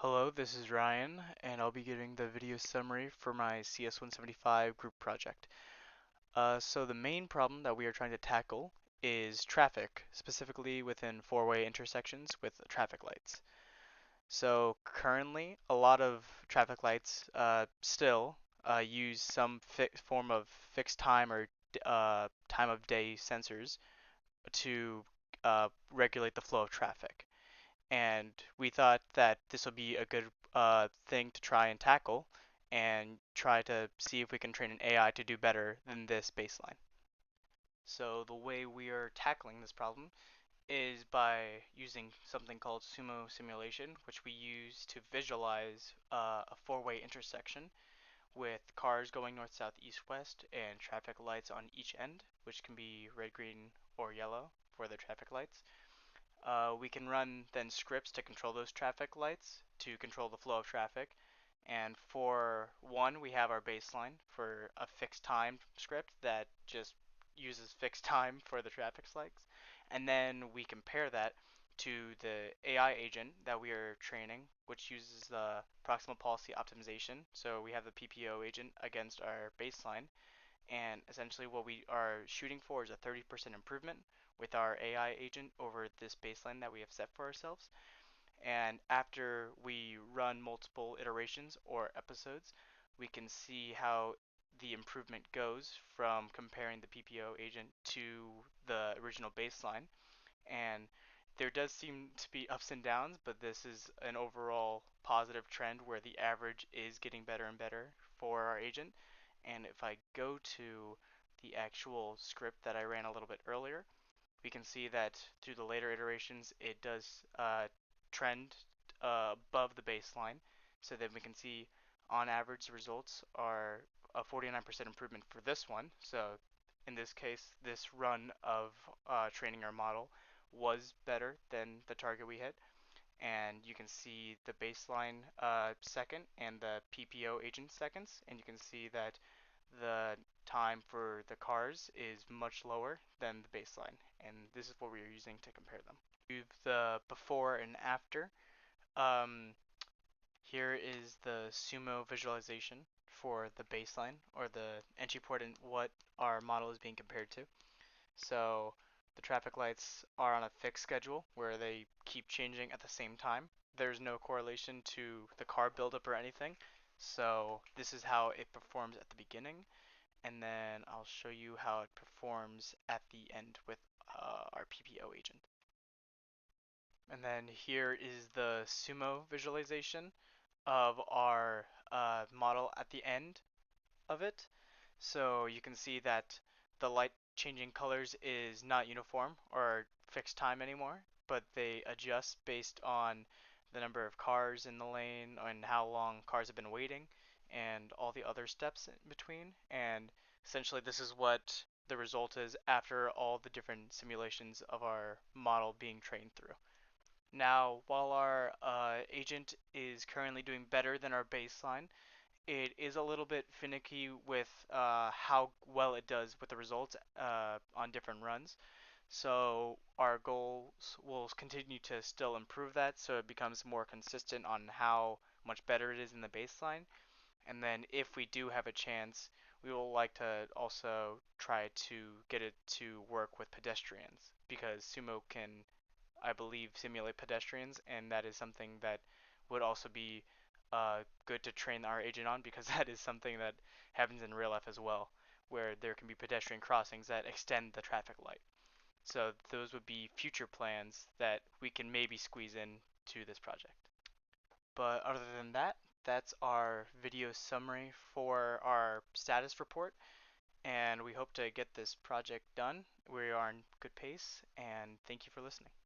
Hello, this is Ryan, and I'll be giving the video summary for my CS175 group project. So the main problem that we are trying to tackle is traffic, specifically within four-way intersections with traffic lights. So currently, a lot of traffic lights still use some form of fixed time or time of day sensors to regulate the flow of traffic, and we thought that this would be a good thing to try and tackle and try to see if we can train an AI to do better than this baseline. So the way we are tackling this problem is by using something called sumo simulation, which we use to visualize a four-way intersection with cars going north, south, east, west, and traffic lights on each end, which can be red, green, or yellow for the traffic lights. We can run then scripts to control those traffic lights to control the flow of traffic. And for one, we have our baseline for a fixed time script that just uses fixed time for the traffic lights. And then we compare that to the AI agent that we are training, which uses the proximal policy optimization. So we have the PPO agent against our baseline, and essentially what we are shooting for is a 30% improvement with our AI agent over this baseline that we have set for ourselves. And after we run multiple iterations or episodes, we can see how the improvement goes from comparing the PPO agent to the original baseline. And there does seem to be ups and downs, but this is an overall positive trend where the average is getting better and better for our agent. And if I go to the actual script that I ran a little bit earlier, we can see that through the later iterations, it does trend above the baseline. So then we can see on average the results are a 49% improvement for this one. So in this case, this run of training our model was better than the target we hit. And you can see the baseline second and the PPO agent seconds, and you can see that the time for the cars is much lower than the baseline, and this is what we are using to compare them. The before and after. Um, Here is the sumo visualization for the baseline or the entry port and what our model is being compared to. So the traffic lights are on a fixed schedule where they keep changing at the same time. There's no correlation to the car buildup or anything. So this is how it performs at the beginning, and then I'll show you how it performs at the end with our PPO agent. And then here is the sumo visualization of our model at the end of it. So you can see that the light changing colors is not uniform or fixed time anymore, but they adjust based on the number of cars in the lane and how long cars have been waiting and all the other steps in between. And essentially this is what the result is after all the different simulations of our model being trained through. Now, while our agent is currently doing better than our baseline, it is a little bit finicky with how well it does with the results on different runs. So our goals will continue to still improve that so it becomes more consistent on how much better it is in the baseline. And then if we do have a chance, we will like to also try to get it to work with pedestrians because Sumo can, I believe, simulate pedestrians, and that is something that would also be good to train our agent on because that is something that happens in real life as well, where there can be pedestrian crossings that extend the traffic light. So those would be future plans that we can maybe squeeze in to this project. But other than that, that's our video summary for our status report, and we hope to get this project done. We are in good pace, and thank you for listening.